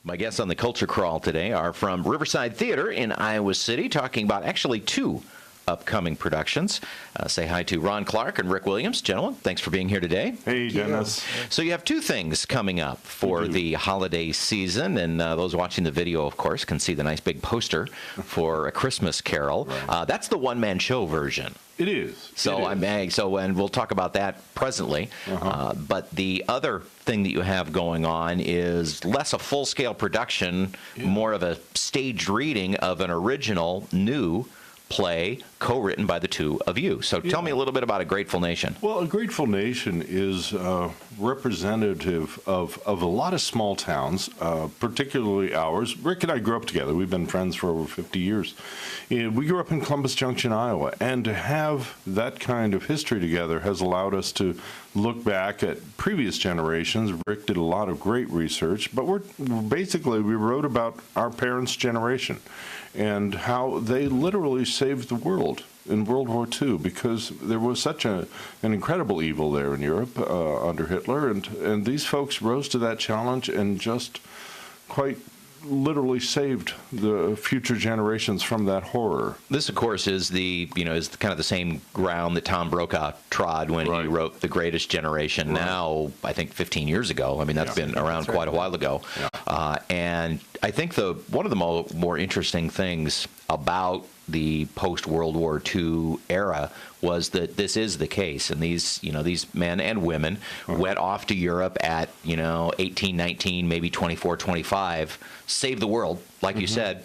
My guests on the Culture Crawl today are from Riverside Theatre in Iowa City, talking about actually two upcoming productions. Say hi to Ron Clark and Rick Williams. Gentlemen, thanks for being here today. Hey, Dennis. So you have two things coming up for the holiday season, and those watching the video, of course, can see the nice big poster for A Christmas Carol. Right. That's the one-man show version. It is. So and we'll talk about that presently. But the other thing that you have going on is less a full-scale production, more of a staged reading of an original new play co-written by the two of you. So tell me a little bit about A Grateful Nation. Well, A Grateful Nation is representative of a lot of small towns, particularly ours. Rick and I grew up together. We've been friends for over 50 years. And we grew up in Columbus Junction, Iowa, and to have that kind of history together has allowed us to look back at previous generations. Rick did a lot of great research, but we wrote about our parents' generation and how they literally saved the world in World War II, because there was such an incredible evil there in Europe under Hitler, and these folks rose to that challenge and just quite literally saved the future generations from that horror. This, of course, is is kind of the same ground that Tom Brokaw trod when he wrote The Greatest Generation. Now, I think 15 years ago. I mean, that's been around quite a while ago. And I think one of the more interesting things about the post-World War II era was that this is the case, and these men and women went off to Europe at 18, 19, maybe 24, 25, saved the world, like you said,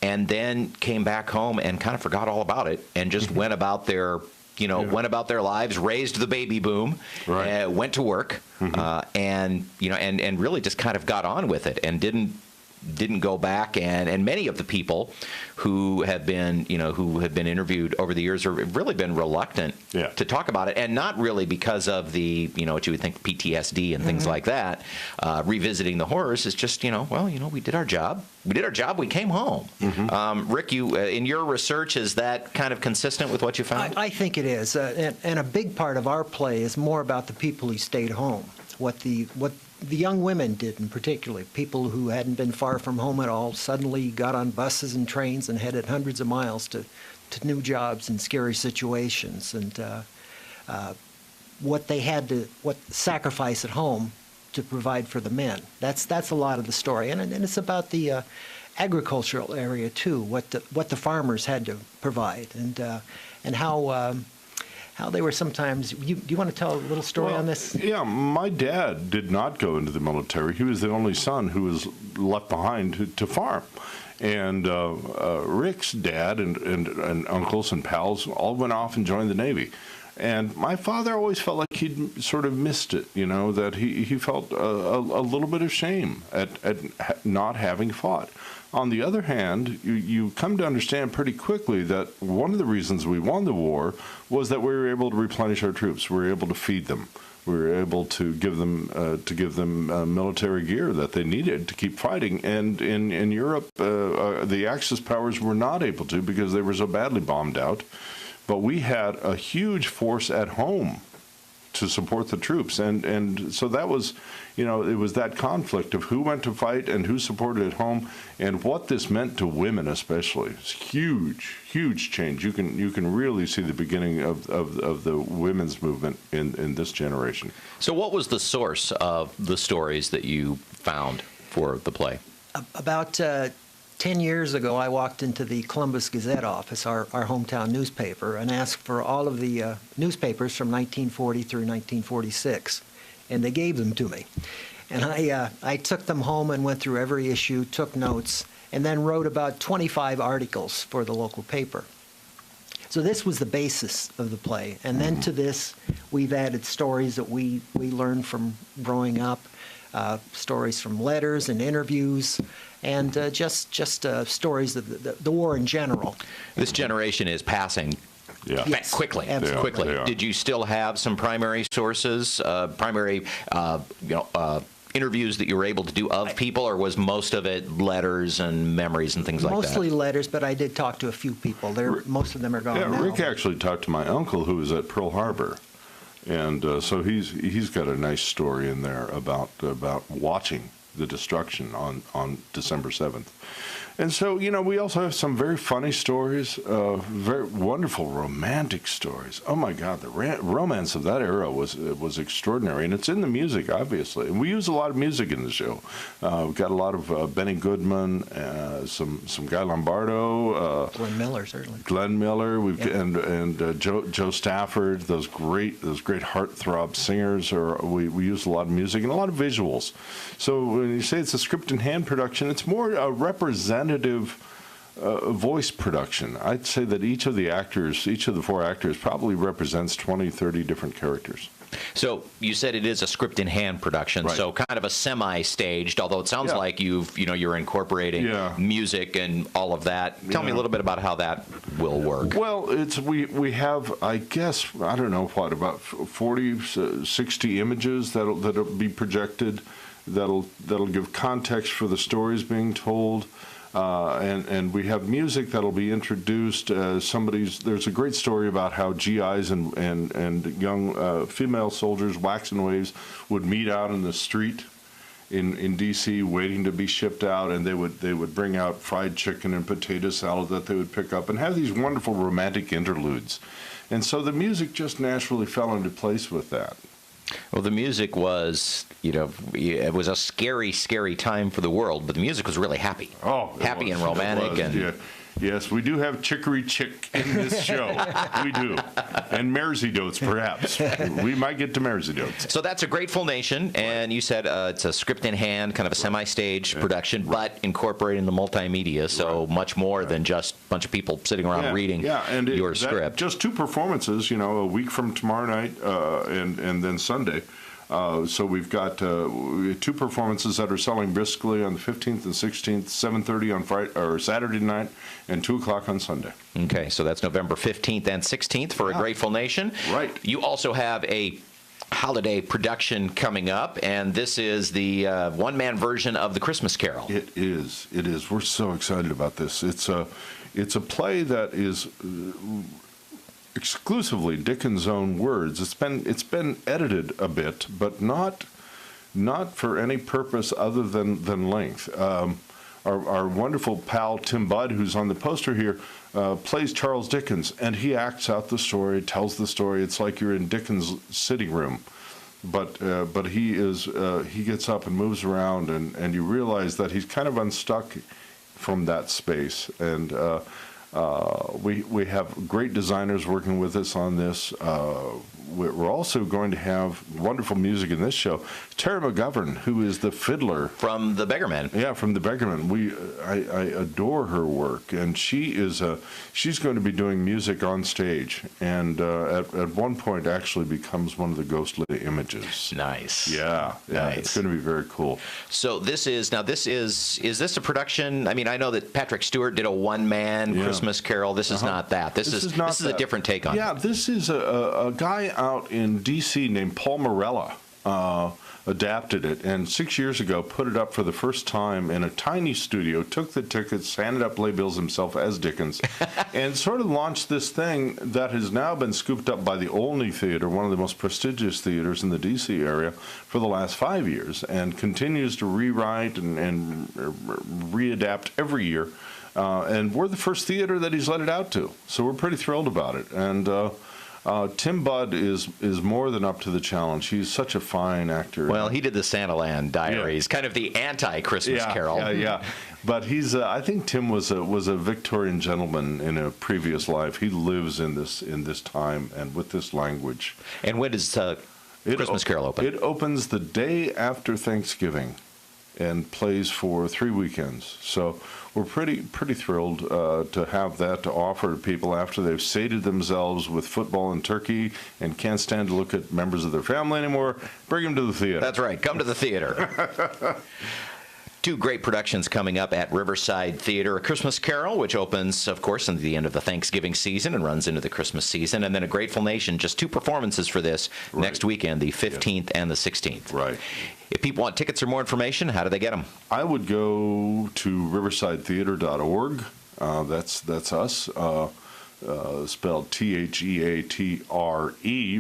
and then came back home and kind of forgot all about it and just went about their lives, raised the baby boom, went to work, and really just kind of got on with it and didn't go back, and many of the people who have been interviewed over the years have really been reluctant to talk about it, and not really because of the what you would think PTSD and things like that. Revisiting the horrors is just we did our job. We came home. Rick, you in your research, is that kind of consistent with what you found? I think it is, and a big part of our play is more about the people who stayed home. What the young women did, in particular, people who hadn't been far from home at all, suddenly got on buses and trains and headed hundreds of miles to new jobs and scary situations, and what they had to sacrifice at home to provide for the men. That's a lot of the story, and it's about the agricultural area too. What the farmers had to provide, and how they were sometimes. Do you want to tell a little story on this? Yeah, my dad did not go into the military. He was the only son who was left behind to farm. And Rick's dad and uncles and pals all went off and joined the Navy. And my father always felt like he'd sort of missed it, that he felt a little bit of shame at not having fought. On the other hand, you come to understand pretty quickly that one of the reasons we won the war was that we were able to replenish our troops. We were able to feed them. We were able to give them military gear that they needed to keep fighting. And in Europe, the Axis powers were not able to because they were so badly bombed out. But we had a huge force at home to support the troops, and so that was, it was that conflict of who went to fight and who supported at home, and what this meant to women especially. It's huge change. You can really see the beginning of the women's movement in this generation. So what was the source of the stories that you found for the play? About 10 years ago, I walked into the Columbus Gazette office, our hometown newspaper, and asked for all of the newspapers from 1940 through 1946, and they gave them to me. And I took them home and went through every issue, took notes, and then wrote about 25 articles for the local paper. So this was the basis of the play. And then to this, we've added stories that we learned from growing up, stories from letters and interviews, and just stories of the war in general. This generation is passing quickly. Absolutely. Did you still have some primary sources, interviews that you were able to do of people, or was most of it letters and memories and things like that? Mostly letters, but I did talk to a few people. Most of them are gone now. Rick actually talked to my uncle who was at Pearl Harbor. And so he's got a nice story in there about watching the destruction on December 7th. And so, we also have some very funny stories, very wonderful romantic stories. Oh my God, the romance of that era was extraordinary, and it's in the music, obviously. And we use a lot of music in the show. We've got a lot of Benny Goodman, some Guy Lombardo, Glenn Miller, certainly. Glenn Miller, and Joe Stafford. Those great heartthrob singers. We use a lot of music and a lot of visuals. So when you say it's a script in hand production, it's more a representative voice production. I'd say that each of the 4 actors probably represents 20, 30 different characters. So you said it is a script in hand production, right. So kind of a semi-staged, although it sounds like you're incorporating music and all of that. Tell me a little bit about how that will work. Well, we have, I guess, I don't know what, about 40, 60 images that'll be projected, that'll give context for the stories being told. And we have music that'll be introduced. There's a great story about how GIs and young female soldiers, wax and waves, would meet out in the street in D.C. waiting to be shipped out, and they would bring out fried chicken and potato salad that they would pick up and have these wonderful romantic interludes. And so the music just naturally fell into place with that. Well, the music was, it was a scary, scary time for the world, but the music was really happy. Oh, happy and romantic. Yes, we do have Chicory Chick in this show. We do. And Mersey Dotes, perhaps. We might get to Mersey Dotes. So that's A Grateful Nation, and you said it's a script in hand, kind of a semi-stage production, but incorporating the multimedia, so much more than just a bunch of people sitting around reading your script. Just 2 performances, a week from tomorrow night and then Sunday. So we've got 2 performances that are selling briskly on the 15th and 16th, 7:30 on Friday or Saturday night, and 2 o'clock on Sunday. Okay, so that's November 15th and 16th for A Grateful Nation. Right. You also have a holiday production coming up, and this is the one-man version of The Christmas Carol. It is. We're so excited about this. It's a play that is exclusively Dickens' own words. It's been edited a bit, but not for any purpose other than length. Our wonderful pal Tim Budd, who's on the poster here, plays Charles Dickens, and he acts out the story, tells the story. It's like you're in Dickens' sitting room, but he gets up and moves around, and you realize that he's kind of unstuck from that space. And we have great designers working with us on this. We're also going to have wonderful music in this show. Terry McGovern, who is the fiddler from the Beggarmen. Yeah, from the Beggarmen. I adore her work, and she's going to be doing music on stage, and at one point actually becomes one of the ghostly images. Nice. Yeah, nice. It's going to be very cool. So is this a production? I mean, I know that Patrick Stewart did a one-man Christmas Carol. This is not that. This is a different take on it. Yeah, this is a guy out in D.C. named Paul Morella adapted it, and 6 years ago put it up for the first time in a tiny studio, took the tickets, handed up playbills himself as Dickens, and sort of launched this thing that has now been scooped up by the Olney Theatre, one of the most prestigious theaters in the D.C. area, for the last 5 years, and continues to rewrite and readapt every year. And we're the first theater that he's let it out to, so we're pretty thrilled about it. And Tim Budd is more than up to the challenge. He's such a fine actor. Well, he did the Santaland Diaries, kind of the anti-Christmas Carol. Yeah. But he's. I think Tim was a Victorian gentleman in a previous life. He lives in this time and with this language. And when does Christmas Carol open? It opens the day after Thanksgiving, and plays for 3 weekends. So we're pretty thrilled to have that to offer to people after they've sated themselves with football and turkey and can't stand to look at members of their family anymore. Bring them to the theater. That's right. Come to the theater. 2 great productions coming up at Riverside Theatre. A Christmas Carol, which opens, of course, at the end of the Thanksgiving season and runs into the Christmas season. And then A Grateful Nation, just 2 performances for this next weekend, the 15th and the 16th. Right. If people want tickets or more information, how do they get them? I would go to riversidetheatre.org. That's us. spelled Theatre,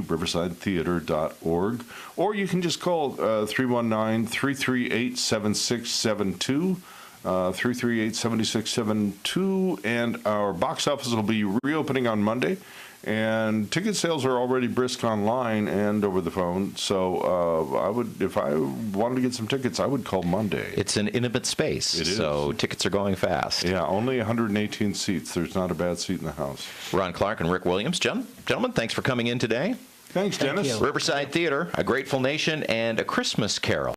riversidetheatre.org. Or you can just call 319-338-7672. 338-7672, and our box office will be reopening on Monday, and ticket sales are already brisk online and over the phone. So I would, if I wanted to get some tickets, I would call Monday. It's an intimate space, so tickets are going fast. Yeah, only 118 seats. There's not a bad seat in the house. Ron Clark and Rick Williams, gentlemen, thanks for coming in today. Thanks, Dennis. Thank you. Riverside Theatre, A Grateful Nation, and A Christmas Carol.